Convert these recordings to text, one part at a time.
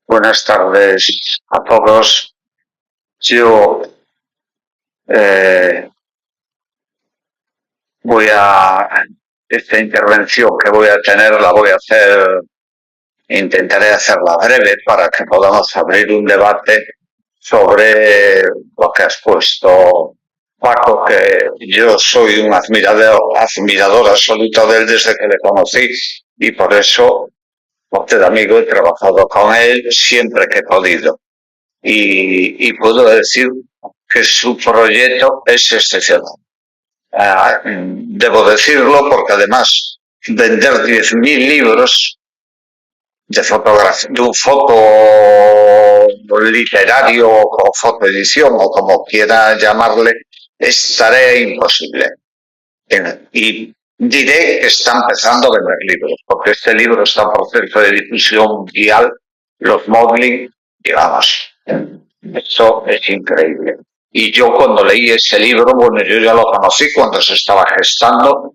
Buenas tardes a todos. Yo esta intervención que voy a tener la voy a hacer, intentaré hacerla breve para que podamos abrir un debate sobre lo que has puesto, Paco, que yo soy un admirador absoluto de él desde que le conocí y por eso, porque de amigo, he trabajado con él siempre que he podido. Y puedo decir que su proyecto es excepcional. Debo decirlo porque además vender 10.000 libros de fotografía, de un foto literario o fotoedición o como quiera llamarle, es tarea imposible. Y diré que está empezando a vender libros, porque este libro está en proceso de difusión mundial, los modeling, digamos, eso es increíble. Y yo cuando leí ese libro, bueno, yo ya lo conocí cuando se estaba gestando,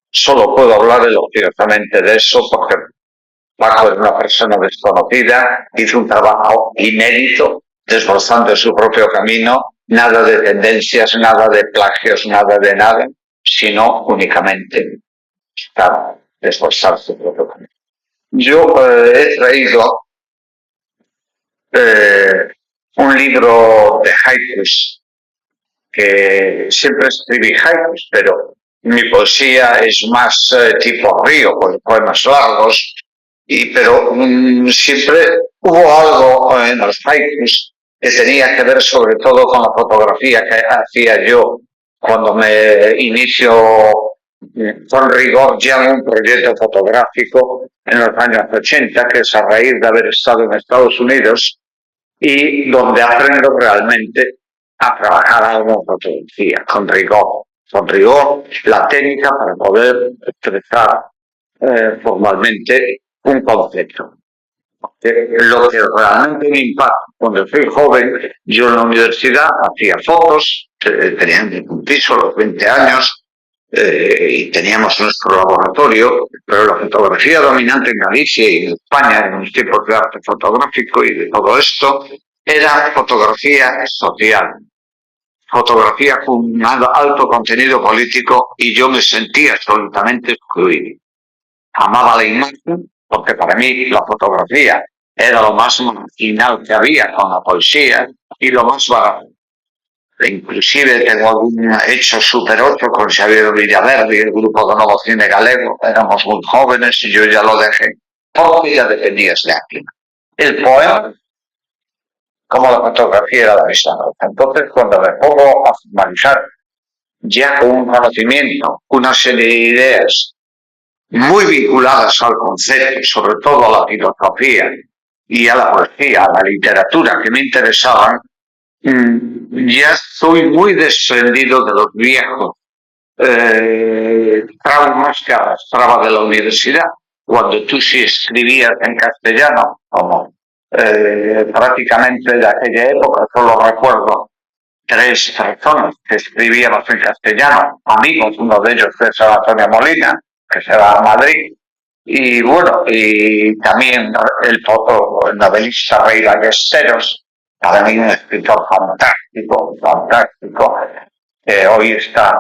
solo puedo hablar elogiosamente de eso porque Paco es una persona desconocida, hizo un trabajo inédito, desbrozando su propio camino, nada de tendencias, nada de plagios, nada de nada, sino únicamente desbrozar su propio camino. Yo he traído un libro de haikus, que siempre escribí haikus, pero mi poesía es más tipo río, con poemas largos, pero siempre hubo algo en los haikus que tenía que ver sobre todo con la fotografía que hacía yo cuando me inicio con rigor ya en un proyecto fotográfico en los años 80, que es a raíz de haber estado en Estados Unidos y donde aprendo realmente a trabajar algo en fotografía, con rigor, la técnica para poder expresar formalmente un concepto. Lo que realmente me impacta, cuando fui joven, yo en la universidad hacía fotos, tenía un piso a los 20 años, y teníamos nuestro laboratorio, pero la fotografía dominante en Galicia y en España, en los tiempos de arte fotográfico y de todo esto, era fotografía social, fotografía con un alto contenido político, y yo me sentía absolutamente excluido. Amaba la imagen, porque para mí la fotografía era lo más marginal que había con la poesía y lo más barato. Inclusive tengo algún hecho Super 8 con Xavier Villaverde y el grupo de Novo Cine Galego. Éramos muy jóvenes y yo ya lo dejé, porque ya dependías de aquí. El poema, como la fotografía, era la misma cosa. Entonces, cuando me pongo a formalizar ya con un conocimiento, una serie de ideas muy vinculadas al concepto, sobre todo a la filosofía y a la poesía, a la literatura que me interesaban, ya estoy muy desprendido de los viejos traumas que arrastraba de la universidad. Cuando tú sí escribías en castellano, como prácticamente de aquella época, solo recuerdo 3 personas que escribíamos en castellano, amigos, uno de ellos es Antonio Molina, que se va a Madrid, y bueno, y también el novelista Rey Ballesteros, para mí un escritor fantástico, que hoy está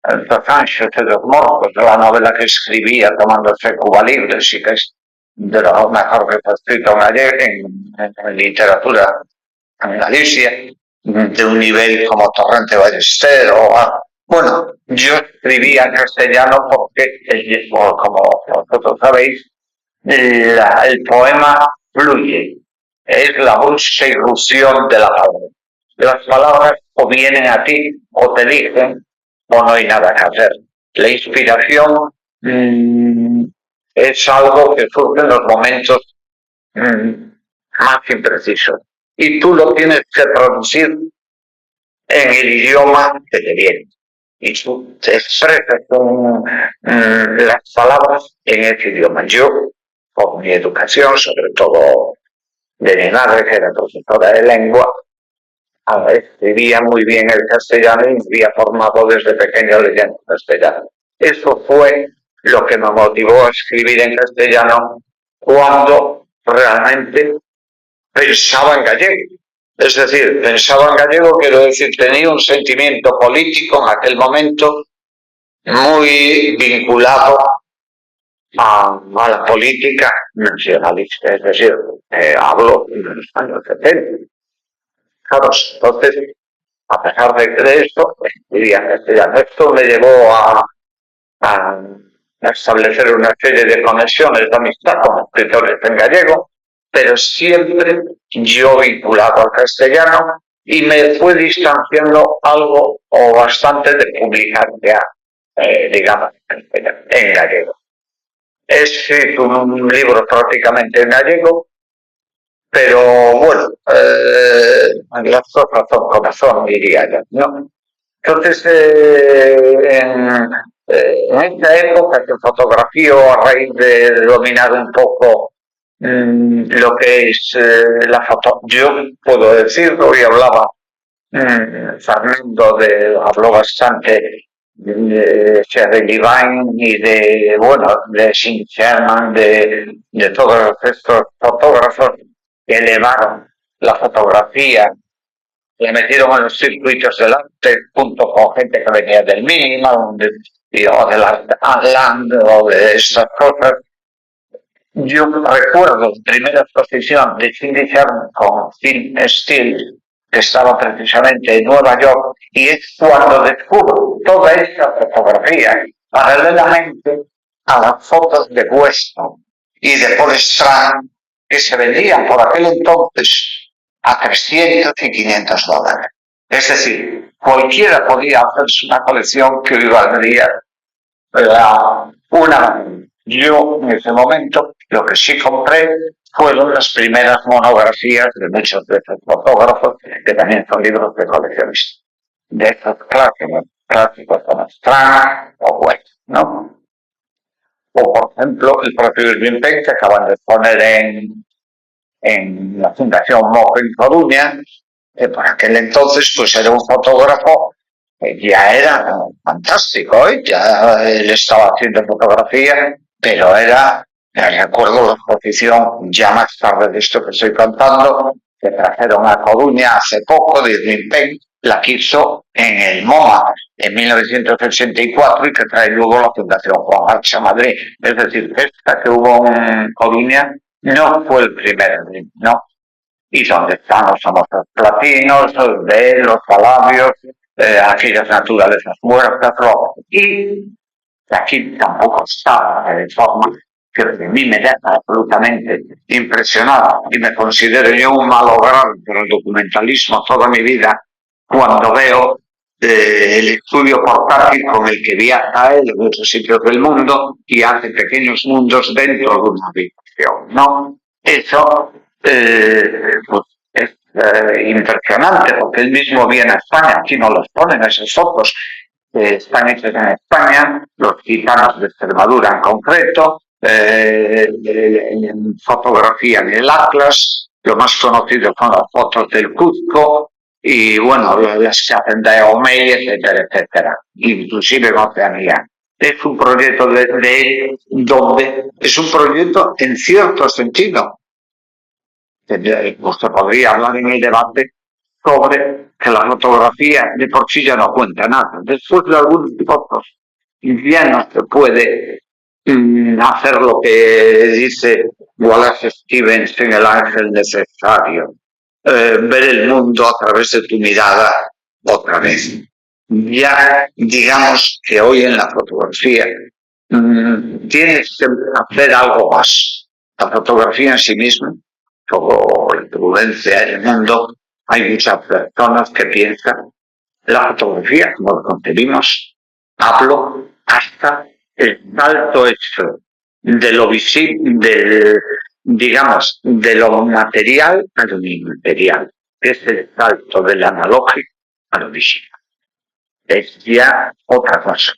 en Los Ángeles de los Mortos, de la novela que escribía tomándose Cuba Libre, sí que es de lo mejor que está escrito en literatura en Galicia, de un nivel como Torrente Ballesteros. Bueno, yo escribía en castellano porque, como vosotros sabéis, el poema fluye, es la brusca irrupción de la palabra. Las palabras o vienen a ti o te dicen o no hay nada que hacer. La inspiración es algo que surge en los momentos más imprecisos y tú lo tienes que traducir en el idioma que te viene. Y tú te expresas con las palabras en ese idioma. Yo, con mi educación, sobre todo de mi madre, que era profesora de lengua, escribía muy bien el castellano y me había formado desde pequeño leyendo castellano. Eso fue lo que me motivó a escribir en castellano cuando realmente pensaba en gallego. Es decir, pensaba en gallego, quiero decir, tenía un sentimiento político en aquel momento muy vinculado a la política nacionalista, es decir, hablo de los años 70. Claro, entonces, a pesar de esto, escribía castellano. Esto me llevó a establecer una serie de conexiones de amistad con escritores en gallego, pero siempre yo vinculado al castellano, y me fue distanciando algo o bastante de publicar ya, digamos, en gallego. He escrito un libro prácticamente en gallego, pero bueno, las cosas son como son, diría yo, ¿no? Entonces, en esta época que fotografío a raíz de dominar un poco lo que es la foto, yo puedo decirlo, y hablaba Fernando, habló bastante de Sherry Levine y de, bueno, de Sean Sherman, de todos estos fotógrafos que elevaron la fotografía, le metieron en los circuitos del arte junto con gente que venía del minimal, o del art land o de estas cosas. Yo recuerdo la primera exposición de Cindy Sherman con Phil Steele, que estaba precisamente en Nueva York, y es cuando descubro toda esta fotografía paralelamente a las fotos de Weston y de Paul Strand, que se vendían por aquel entonces a 300 y 500 dólares. Es decir, cualquiera podía hacerse una colección que hoy valdría una. Yo, en ese momento, lo que sí compré fueron las primeras monografías de muchos de esos fotógrafos, que también son libros de coleccionistas, de esos clásicos como Strand o West, ¿no? O, por ejemplo, el propio Irving Penn, que acaban de poner en la Fundación Mojo en Coruña, que por aquel entonces pues era un fotógrafo que ya era fantástico, ya él estaba haciendo fotografía, pero recuerdo la exposición ya más tarde de esto que estoy contando, que trajeron a Coruña hace poco, de Irving Penn, la quiso en el MoMA en 1984 y que trae luego la Fundación Juan Archa Madrid. Es decir, esta que hubo en Coruña no fue el primer, ¿no? Y donde están los famosos platinos, los palabios, aquellas naturalezas muertas, y aquí tampoco está de forma que a mí me deja absolutamente impresionado, y me considero yo un malogrado por el documentalismo toda mi vida cuando veo el estudio portátil con el que viaja él en muchos sitios del mundo y hace pequeños mundos dentro de una habitación, ¿no? Eso pues es impresionante, porque él mismo viene a España, aquí no los ponen esas fotos, están hechas en España, los gitanos de Extremadura en concreto, en fotografía en el Atlas, lo más conocido son las fotos del Cuzco, y bueno, las que hacen de Omey, etcétera, etcétera, inclusive en Oceanía. Es un proyecto de él donde es un proyecto en cierto sentido. Se podría hablar en el debate sobre que la fotografía de por sí ya no cuenta nada. Después de algunos fotos ya no se puede hacer lo que dice Wallace Stevens en El ángel necesario, ver el mundo a través de tu mirada otra vez. Ya digamos que hoy en la fotografía tienes que hacer algo más. La fotografía en sí misma, como influencia en el mundo, hay muchas personas que piensan la fotografía como lo concebimos. Hablo hasta el salto hecho de lo visible, digamos, de lo material a lo inmaterial, que es el salto del analógico a lo visible. Es ya otra cosa.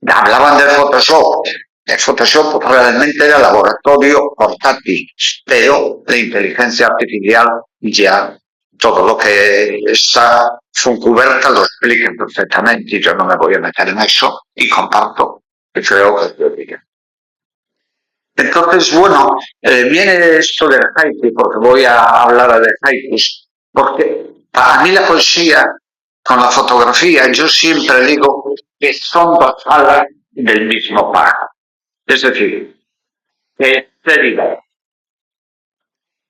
Hablaban de Photoshop. El Photoshop realmente era laboratorio portátil, pero la inteligencia artificial ya todo lo que está su cubierta lo explica perfectamente, y yo no me voy a meter en eso, y comparto que creo que es lo que. Entonces, bueno, viene esto del haiku, porque voy a hablar de haikus, porque para mí la poesía con la fotografía, yo siempre digo que son dos alas del mismo pájaro. Es decir, que es deriva.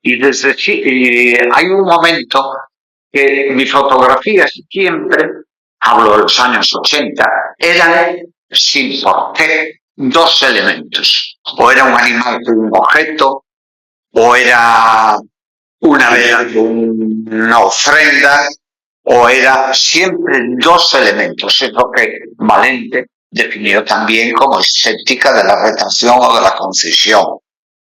Y hay un momento que mis fotografías siempre, hablo de los años 80, eran sin por qué dos elementos. O era un animal con un objeto, o era una vela con una ofrenda, o era siempre dos elementos. Es lo que Valente definió también como estética de la retracción o de la concisión,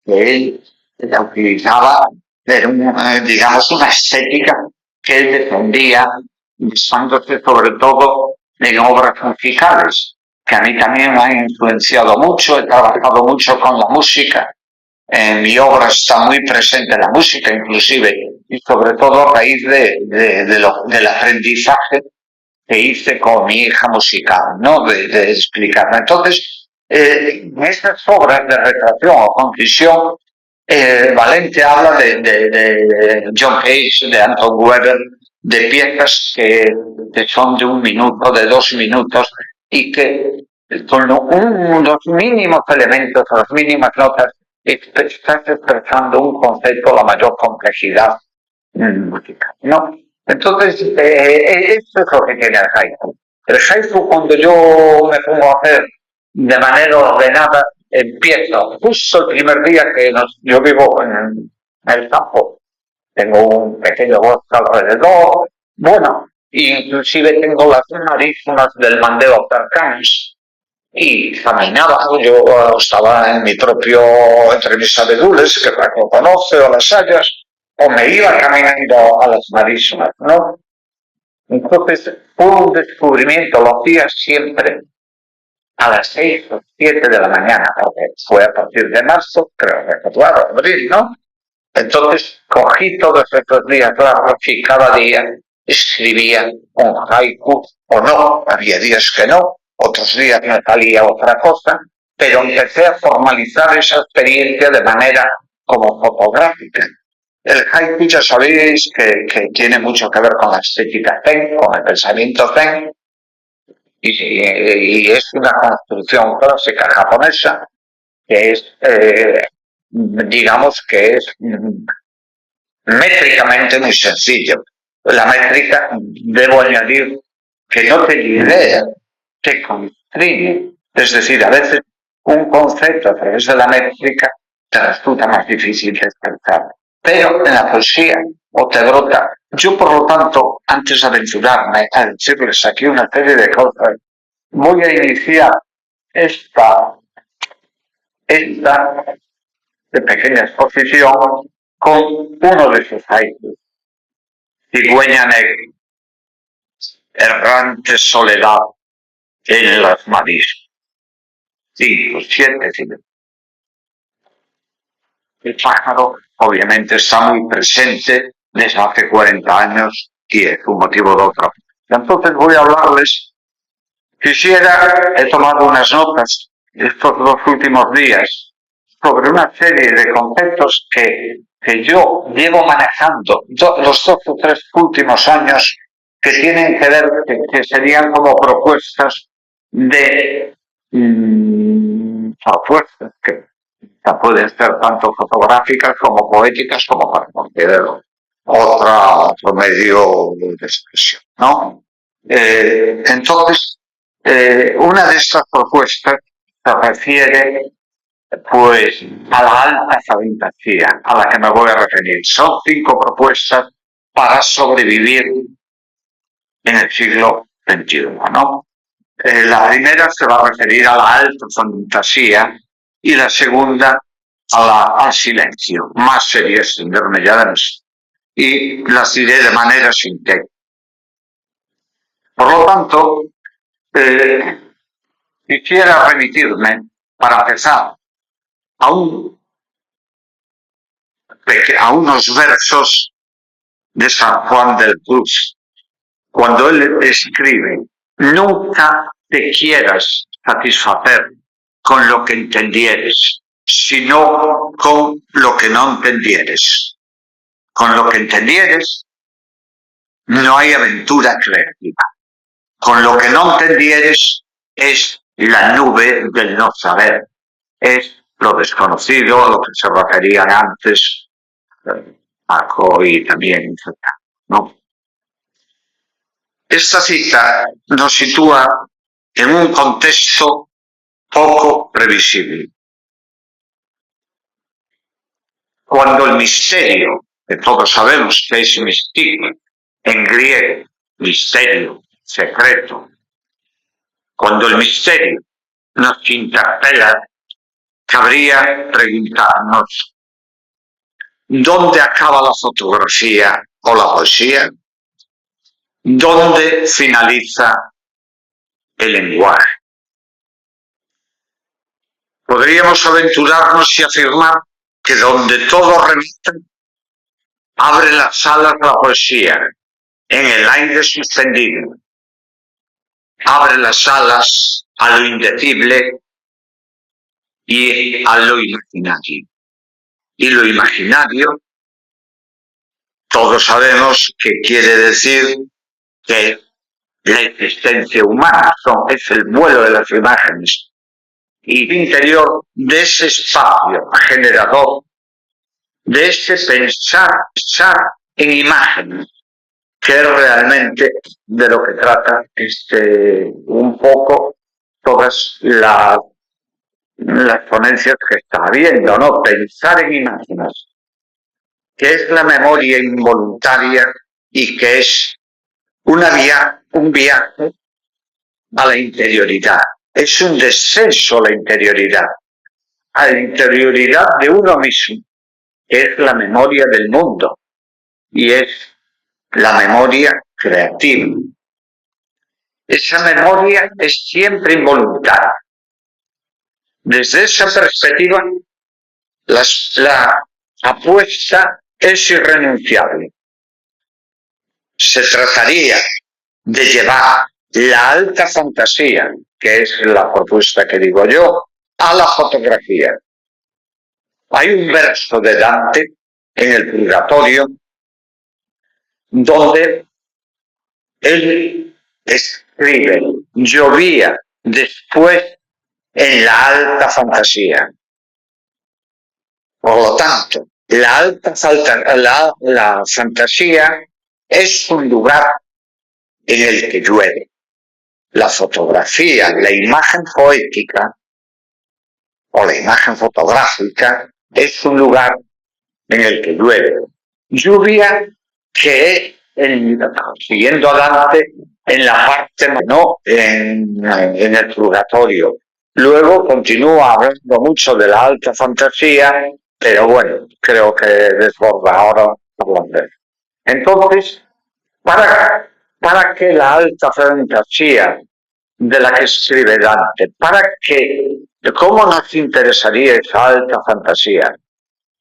que él la utilizaba, era digamos, una estética que él defendía, basándose sobre todo en obras musicales, que a mí también me han influenciado mucho. He trabajado mucho con la música. En mi obra está muy presente la música, inclusive, y sobre todo a raíz del aprendizaje que hice con mi hija musical, ¿no? De explicarme. Entonces, en estas obras de retracción o concisión, Valente habla de John Cage, de Anton Weber, de piezas que son de 1 minuto, de 2 minutos, y que con los mínimos elementos, las mínimas notas, estás expresando un concepto de la mayor complejidad musical, ¿no? Entonces, esto es lo que tiene el haiku. El haiku, cuando yo me pongo a hacer de manera ordenada, empiezo justo el primer día que yo vivo en el campo. Tengo un pequeño bosque alrededor. Bueno, inclusive tengo las marismas del Mandeo cercanas. Y caminaba, yo estaba en mi propio, entre mis abedules, que Paco conoce, o las hayas, o me iba caminando a las marismas, ¿no? Entonces, fue un descubrimiento, lo hacía siempre a las 6 o 7 de la mañana, porque fue a partir de marzo, creo recordar, abril, ¿no? Entonces, cogí todos estos días largos y cada día escribía un haiku o no. Había días que no, otros días me salía otra cosa, pero empecé a formalizar esa experiencia de manera como fotográfica. El haiku ya sabéis que tiene mucho que ver con la estética zen, con el pensamiento zen, y es una construcción clásica japonesa que es, digamos que es métricamente muy sencillo. La métrica, debo añadir, que no te lidera, te constriñe. Es decir, a veces un concepto a través de la métrica te resulta más difícil de expresar. Pero en la poesía o te brota. Yo, por lo tanto, antes de aventurarme a decirles aquí una serie de cosas, voy a iniciar esta de pequeña exposición con uno de sus haikus. Cigüeña negra, errante soledad en las marismas. 5, 7, 5. El pájaro obviamente está muy presente desde hace 40 años y es un motivo de otro. Entonces voy a hablarles, he tomado unas notas estos 2 últimos días sobre una serie de conceptos que yo llevo manejando los 2 o 3 últimos años, que tienen que ver, que serían como propuestas propuestas que pueden ser tanto fotográficas como poéticas, como para cualquier otro medio de expresión, ¿no? Entonces, una de estas propuestas se refiere pues a la alta fantasía, a la que me voy a referir. Son 5 propuestas para sobrevivir en el siglo XXI, ¿no? La primera se va a referir a la alta fantasía y la segunda al silencio. Más sería extenderme ya de más. Y las diré de manera sintética. Por lo tanto, quisiera remitirme, para empezar, a unos versos de San Juan del Cruz, cuando él escribe: nunca te quieras satisfacer con lo que entendieres, sino con lo que no entendieres. Con lo que entendieres, no hay aventura creativa. Con lo que no entendieres es la nube del no saber. Es lo desconocido, a lo que se referían antes Paco y también, ¿no? Esta cita nos sitúa en un contexto poco previsible. Cuando el misterio, que todos sabemos que es místico, en griego, misterio, secreto, cuando el misterio nos interpela, cabría preguntarnos, ¿dónde acaba la fotografía o la poesía? ¿Dónde finaliza el lenguaje? Podríamos aventurarnos y afirmar que donde todo remite, abre las alas la poesía en el aire suspendido, abre las alas a lo indecible y a lo imaginario. Y lo imaginario, todos sabemos que quiere decir que la existencia humana es el vuelo de las imágenes y el interior de ese espacio generador, de ese pensar en imágenes, que es realmente de lo que trata un poco todas las ponencias que está viendo, ¿no? Pensar en imágenes, que es la memoria involuntaria y que es un viaje a la interioridad. Es un descenso a la interioridad de uno mismo, que es la memoria del mundo y es la memoria creativa. Esa memoria es siempre involuntaria. Desde esa perspectiva, la apuesta es irrenunciable. Se trataría de llevar la alta fantasía, que es la propuesta que digo yo, a la fotografía. Hay un verso de Dante en el Purgatorio donde él escribe, llovía después en la alta fantasía. Por lo tanto, la fantasía es un lugar en el que llueve. La fotografía, la imagen poética o la imagen fotográfica es un lugar en el que llueve. Lluvia que es, siguiendo a Dante, en la parte, no en el Purgatorio. Luego continúa hablando mucho de la alta fantasía, pero bueno, creo que desborda ahora hablar. Entonces, para que la alta fantasía de la que escribe Dante, ¿cómo nos interesaría esa alta fantasía?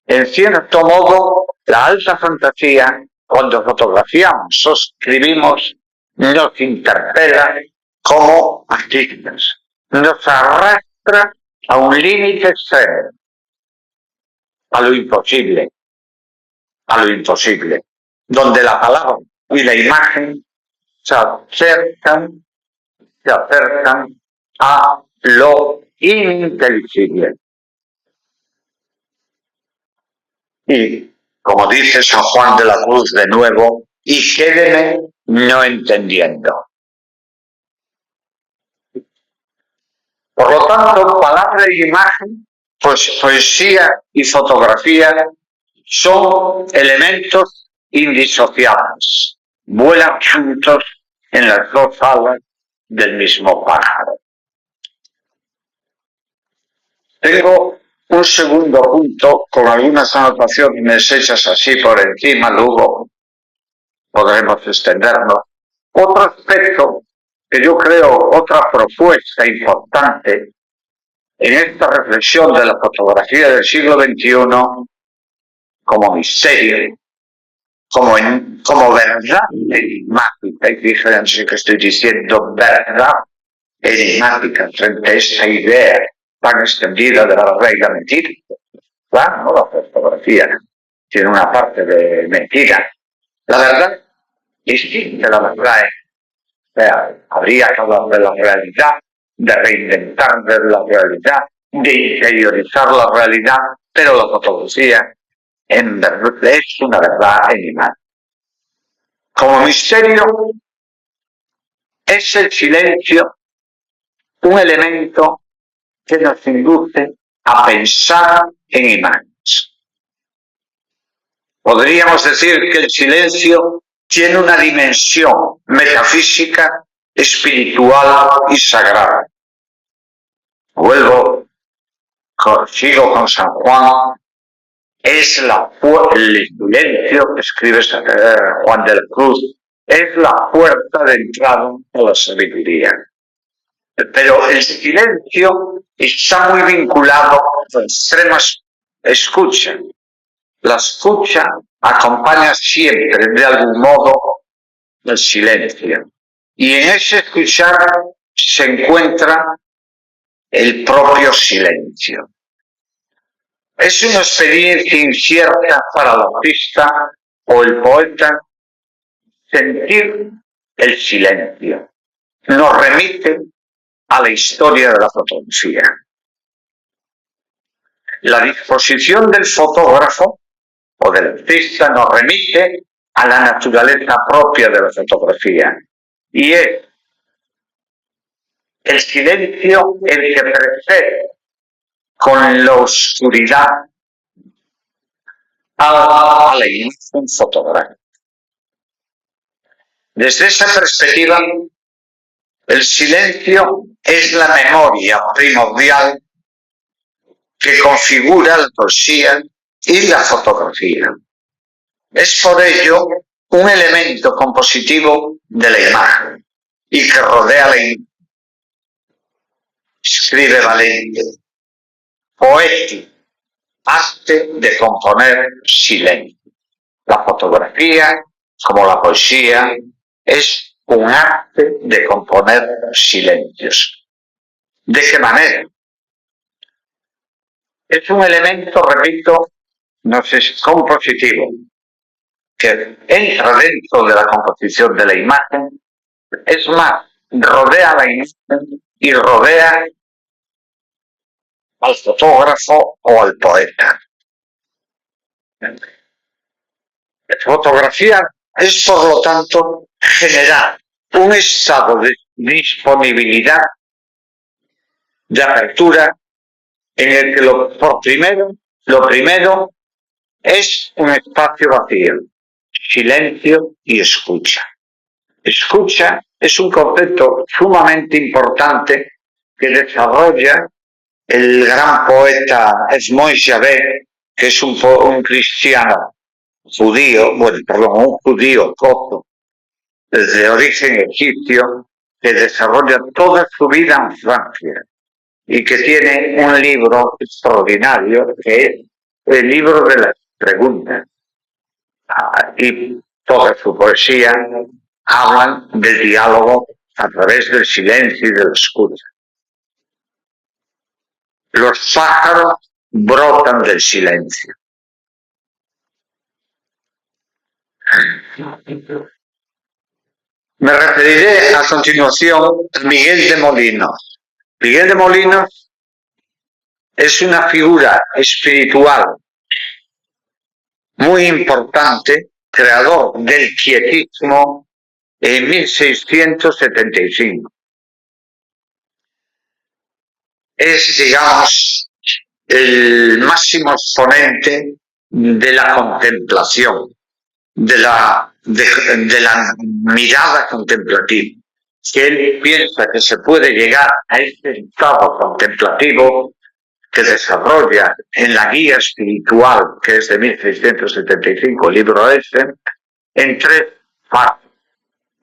En cierto modo, la alta fantasía, cuando fotografiamos o escribimos, nos interpela como artistas, nos arrastra a un límite extremo, a lo imposible, donde la palabra y la imagen se acercan a lo ininteligible. Y, como dice San Juan de la Cruz de nuevo, y quédeme no entendiendo. Por lo tanto, palabra y imagen, pues poesía y fotografía son elementos indisociables. Vuelan juntos en las dos alas del mismo pájaro. Tengo un segundo punto con algunas anotaciones hechas así por encima, luego podremos extendernos. Otro aspecto que yo creo, otra propuesta importante en esta reflexión de la fotografía del siglo XXI como misterio, como verdad enigmática, y fíjense que estoy diciendo verdad enigmática frente a esta idea tan extendida de la verdad y la mentira. Claro, ¿no? La fotografía tiene una parte de mentira. La verdad distinta la verdad. O sea, habría que hablar de la realidad, de reinventar de la realidad, de interiorizar la realidad, pero la fotografía en verdad es una verdad animal. Como misterio, es el silencio un elemento que nos induce a pensar en imágenes. Podríamos decir que el silencio tiene una dimensión metafísica, espiritual y sagrada. Sigo con San Juan, es el silencio que escribe Juan de la Cruz, es la puerta de entrada a la sabiduría. Pero el silencio está muy vinculado a la extrema escucha. La escucha acompaña siempre, de algún modo, el silencio. Y en ese escuchar se encuentra el propio silencio. Es una experiencia incierta para el artista o el poeta sentir el silencio. Nos remite a la historia de la fotografía. La disposición del fotógrafo o del artista nos remite a la naturaleza propia de la fotografía. Y es el silencio el que precede con la oscuridad a la imagen fotográfica. Desde esa perspectiva, el silencio es la memoria primordial que configura la poesía y la fotografía. Es por ello un elemento compositivo de la imagen y que rodea la imagen. Escribe Valente, poético, arte de componer silencio. La fotografía, como la poesía, es un arte de componer silencios. ¿De qué manera? Es un elemento, repito, no sé, compositivo, que entra dentro de la composición de la imagen, es más, rodea la imagen y rodea al fotógrafo o al poeta. La fotografía es, por lo tanto, generar un estado de disponibilidad, de apertura, en el que lo primero es un espacio vacío, silencio y escucha. Escucha es un concepto sumamente importante que desarrolla el gran poeta Edmond Javert, que es un judío copto, de origen egipcio, que desarrolla toda su vida en Francia y que tiene un libro extraordinario que es el libro de las preguntas. Y toda su poesía hablan del diálogo a través del silencio y de la escucha. Los pájaros brotan del silencio. Me referiré a continuación a Miguel de Molinos. Miguel de Molinos es una figura espiritual muy importante, creador del quietismo en 1675. Es, digamos, el máximo exponente de la contemplación, de la mirada contemplativa. Si él piensa que se puede llegar a este estado contemplativo que desarrolla en la guía espiritual, que es de 1675, el libro ese, en tres fases.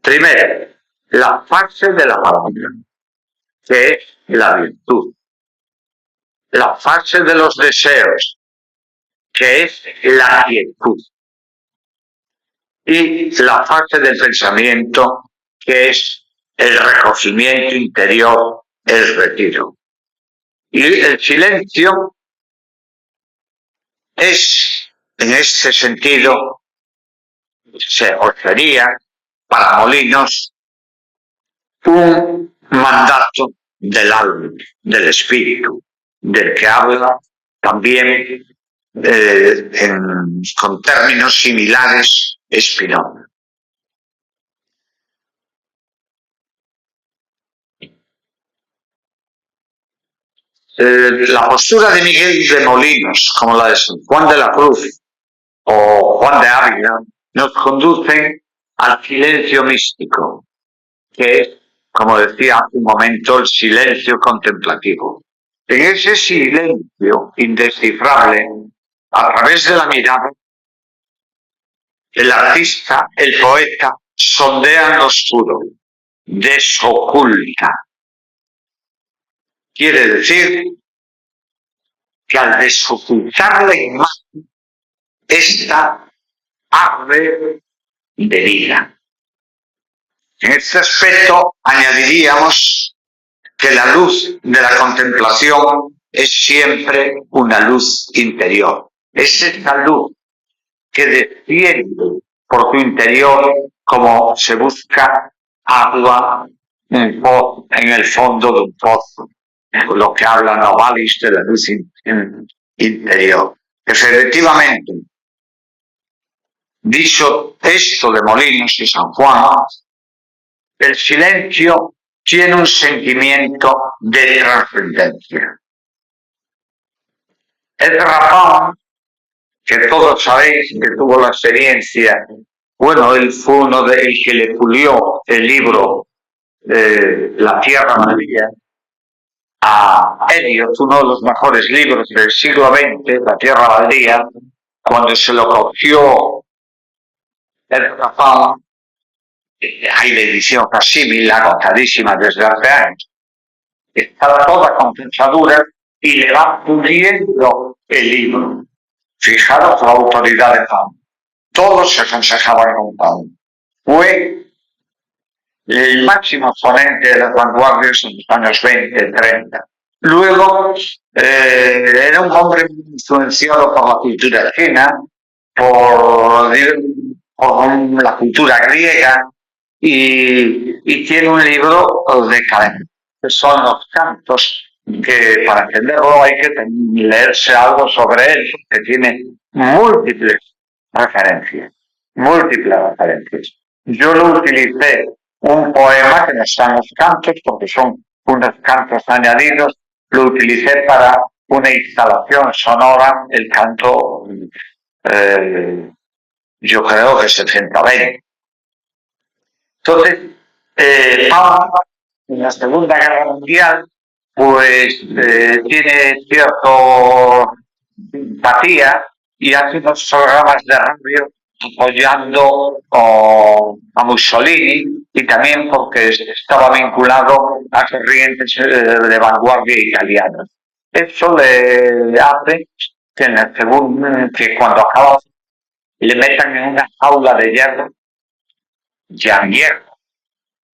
Primero, la fase de la palabra, que es la virtud. La fase de los deseos, que es la quietud. Y la fase del pensamiento, que es el recogimiento interior, el retiro. Y el silencio es, en este sentido, o sería para Molinos un mandato del alma, del espíritu, del que habla también con términos similares Spinoza. La postura de Miguel de Molinos, como la de San Juan de la Cruz o Juan de Ávila, nos conducen al silencio místico, que es, como decía hace un momento, el silencio contemplativo. En ese silencio indescifrable, a través de la mirada, el artista, el poeta, sondea lo oscuro, desoculta. Quiere decir que al desocultar la imagen, esta arde de vida. En este aspecto añadiríamos que la luz de la contemplación es siempre una luz interior. Es esa luz que desciende por tu interior como se busca agua en el fondo de un pozo. Lo que habla Novalis de la luz interior. Efectivamente, dicho esto de Molinos y San Juan, el silencio tiene un sentimiento de trascendencia. Ezra Pound, que todos sabéis que tuvo la experiencia, bueno, él fue uno de el que le pulió el libro La Tierra Maravilla a Eliot, uno de los mejores libros del siglo XX, La Tierra Baldía, cuando se lo cogió Ezra Pound. Hay la edición facímil, agotadísima desde hace años. Está toda con pensaduras y le va puliendo el libro. Fijaros la autoridad de Pound. Todos se aconsejaban con Pound. Fue el máximo exponente de las vanguardias en los años 20, 30. Luego, era un hombre influenciado por la cultura china, por la cultura griega, y tiene un libro de cadena, que son los cantos, que para entenderlo hay que leerse algo sobre él, que tiene múltiples referencias. Yo lo utilicé un poema que no están los cantos, porque son unos cantos añadidos, lo utilicé para una instalación sonora, el canto, yo creo que 70-20. Entonces, en la Segunda Guerra Mundial, pues tiene cierta empatía y hace unos programas de radio apoyando a Mussolini y también porque estaba vinculado a corrientes de vanguardia italianas. Eso le hace que cuando acaba le metan en una jaula de hierro,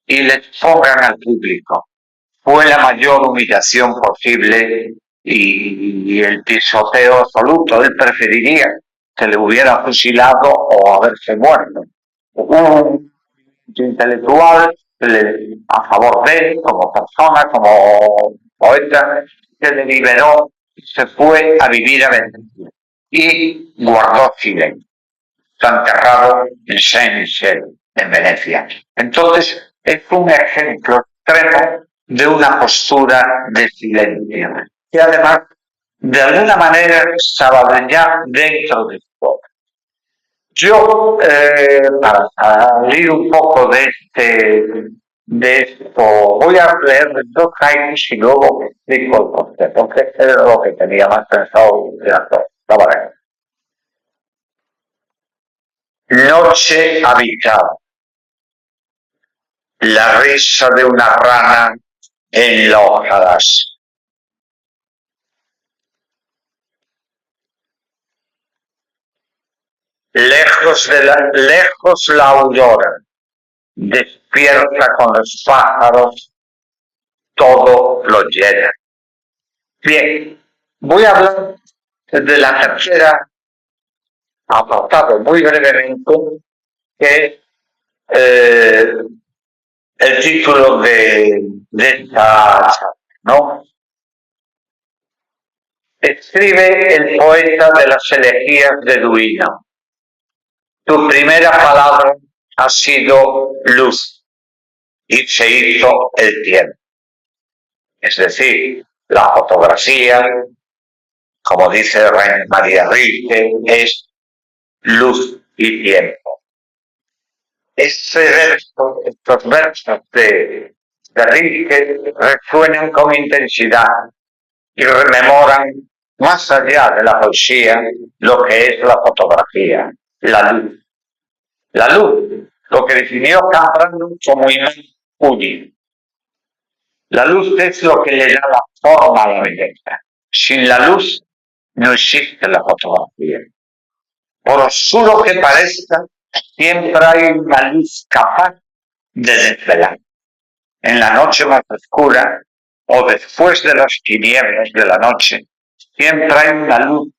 y les pongan al público. Fue la mayor humillación posible y el pisoteo absoluto. Él preferiría que le hubiera fusilado o haberse muerto. Un intelectual a favor de él, como persona, como poeta, que le liberó, se fue a vivir a Venecia y guardó silencio. Está enterrado en Saint-Michel, en Venecia. Entonces, es un ejemplo extremo de una postura de silencio, que además, de alguna manera, estaba ya dentro de todo. Yo, para salir un poco de esto, voy a leer dos haikus y luego explico el concepto, que es lo que tenía más pensado de las dos. Noche habitada. La risa de una rana en la hojarasca. Lejos la aurora, despierta con los pájaros, todo lo llena. Bien, voy a hablar de la tercera apartado muy brevemente, que es el título de esta charla, ¿no? Escribe el poeta de las elegías de Duino. Tu primera palabra ha sido luz y se hizo el tiempo. Es decir, la fotografía, como dice Reina María Rilke, es luz y tiempo. Estos versos de Rilke resuenan con intensidad y rememoran, más allá de la poesía, lo que es la fotografía, la luz. La luz, lo que definió Camprano como imagen única. La luz es lo que le da la forma a la belleza. Sin la luz no existe la fotografía. Por oscuro que parezca, siempre hay una luz capaz de desvelar. En la noche más oscura o después de las tinieblas de la noche, siempre hay una luz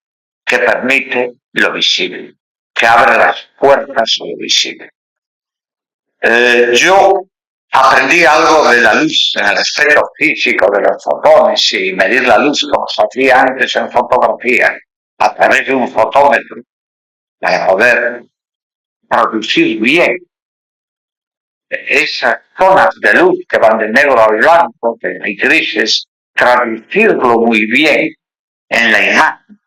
que permite lo visible, que abre las puertas a lo visible. Yo aprendí algo de la luz en el aspecto físico de los fotones y medir la luz como se hacía antes en fotografía a través de un fotómetro para poder producir bien esas zonas de luz que van de negro al blanco, que hay grises, traducirlo muy bien en la imagen.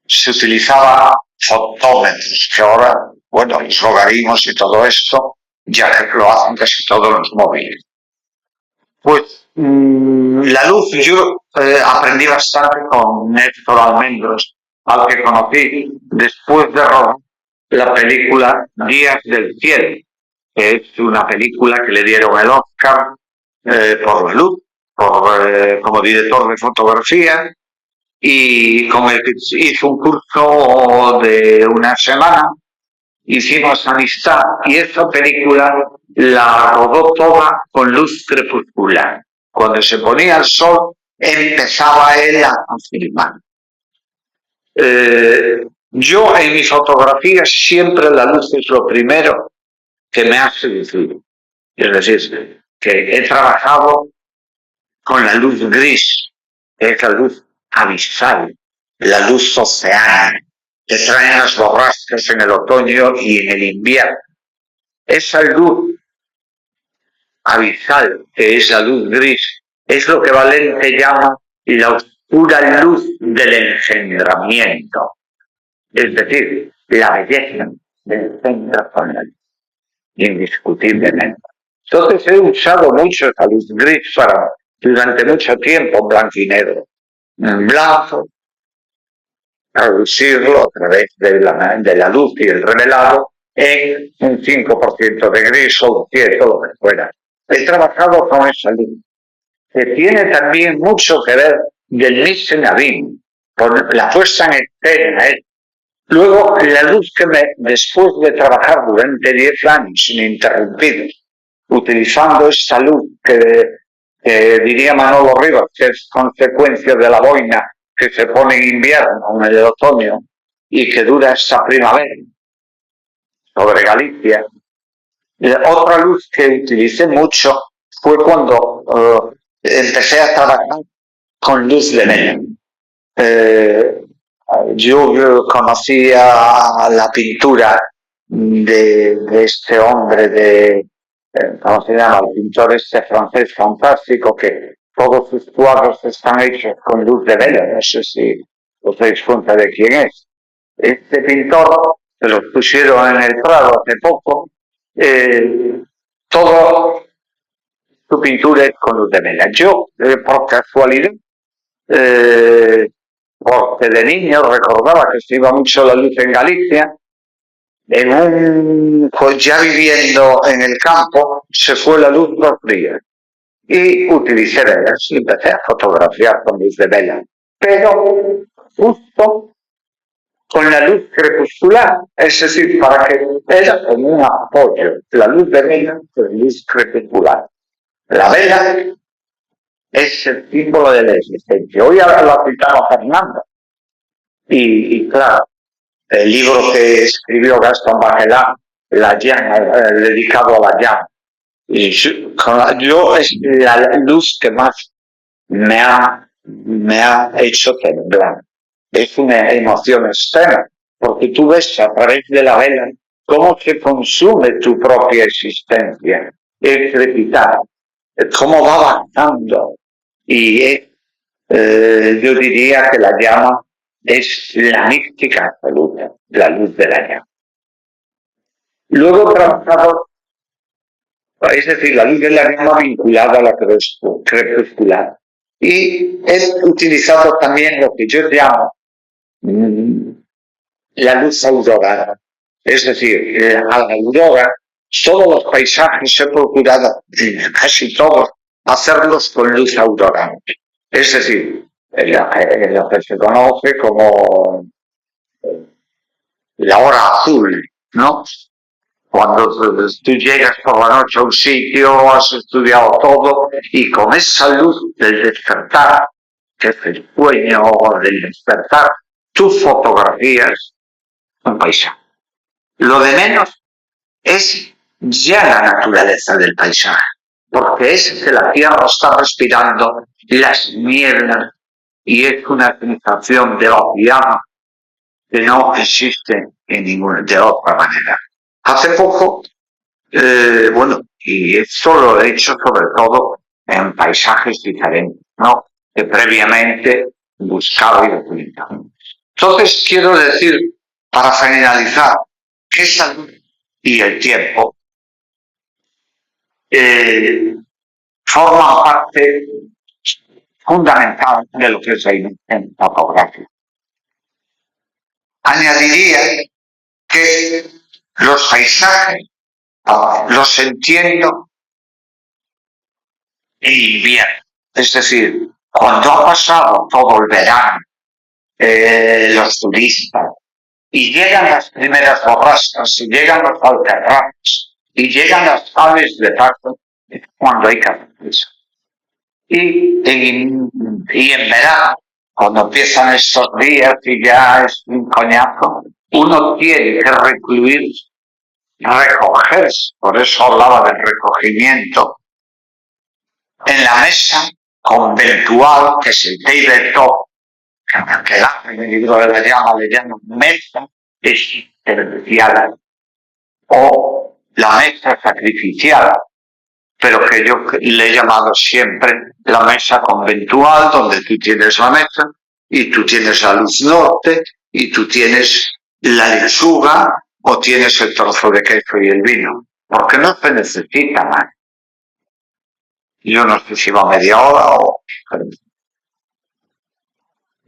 Se utilizaba fotómetros, que ahora, bueno, los logaritmos y todo esto, ya que lo hacen casi todos los móviles. Pues la luz, yo aprendí bastante con Néstor Almendros, al que conocí después de rodar la película Días del Cielo, que es una película que le dieron el Oscar por la luz, como director de fotografía, y con el que hizo un curso de una semana, hicimos amistad, y esta película la rodó toda con luz crepuscular. Cuando se ponía el sol, empezaba él a filmar. Yo en mis fotografías siempre la luz es lo primero que me ha seducido. Es decir, que he trabajado con la luz gris, que es la luz abisal, la luz oceánica, que traen las borrascas en el otoño y en el invierno. Esa luz abisal, que es la luz gris, es lo que Valente llama la oscura luz del engendramiento. Es decir, la belleza del engendra con la luz, indiscutiblemente. Entonces he usado mucho esa luz gris durante mucho tiempo, blanco y negro. En blanco, reducirlo a través de la luz y el revelado en un 5% de gris o 10, lo que fuera. He trabajado con esa luz, que tiene también mucho que ver del Nissen Abim, por la puesta en escena. Luego, la luz que después de trabajar durante 10 años ininterrumpidos, utilizando esta luz que diría Manolo Rivas, que es consecuencia de la boina que se pone en invierno, en el otoño, y que dura esta primavera, sobre Galicia. Otra luz que utilicé mucho fue cuando empecé a trabajar con luz de vela. Yo conocía la pintura de este hombre, ¿cómo se llama? El pintor este francés fantástico, que todos sus cuadros están hechos con luz de vela. No sé si os dais cuenta de quién es. Este pintor, se lo pusieron en el Prado hace poco, todo su pintura es con luz de vela. Yo, por casualidad, porque de niño recordaba que se iba mucho la luz en Galicia, pues ya viviendo en el campo, se fue la luz 2 días y utilicé velas y empecé a fotografiar con luz de vela, pero justo con la luz crepuscular, es decir, para que era como un apoyo, la luz de vela con luz crepuscular. La vela es el símbolo de la existencia. Hoy ahora lo ha citado Fernando. Y claro, el libro que escribió Gastón Bachelard, La llama, dedicado a la llama. Y yo es la luz que más me ha hecho temblar. Es una emoción extrema, porque tú ves a través de la vela cómo se consume tu propia existencia. Es crepitar, cómo va avanzando. Y yo diría que la llama es la mística absoluta, la luz de la llama. Luego trazado, es decir, la luz de la llama vinculada a la crepuscular. Y he utilizado también lo que yo llamo la luz aurorada. Es decir, a la aurora, todos los paisajes he procurado, casi todos, hacerlos con luz aurorada. Es decir, lo que se conoce como la hora azul, ¿no? Cuando tú llegas por la noche a un sitio, has estudiado todo y con esa luz del despertar, que es el sueño del despertar, tú fotografías un paisaje. Lo de menos es ya la naturaleza del paisaje, porque es que la tierra está respirando las nieblas y es una sensación de vaciado que no existe en ninguna de otra manera. Hace poco, bueno, y esto lo he hecho sobre todo en paisajes diferentes, ¿no? Que previamente buscaba y documentaba. Entonces, quiero decir, para finalizar, que esa luz y el tiempo forman parte fundamental de lo que es la imagen fotográfica. Añadiría que los paisajes los entiendo en invierno. Es decir, cuando ha pasado todo el verano, los turistas, y llegan las primeras borrascas, y llegan los alcarrates, y llegan las aves de paso, es cuando hay que hacer eso. Y en verano, cuando empiezan estos días y ya es un coñazo, uno tiene que recluir, recogerse, por eso hablaba del recogimiento, en la mesa conventual, que es el tabletop, que en el libro de la llama le llaman mesa existencial o la mesa sacrificial, pero que yo le he llamado siempre la mesa conventual, donde tú tienes la mesa y tú tienes la luz norte y tú tienes la lechuga o tienes el trozo de queso y el vino, porque no se necesita más. Yo no sé si va media hora o...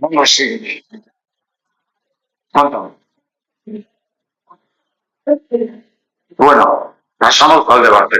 No sé. Bueno, pasamos al debate.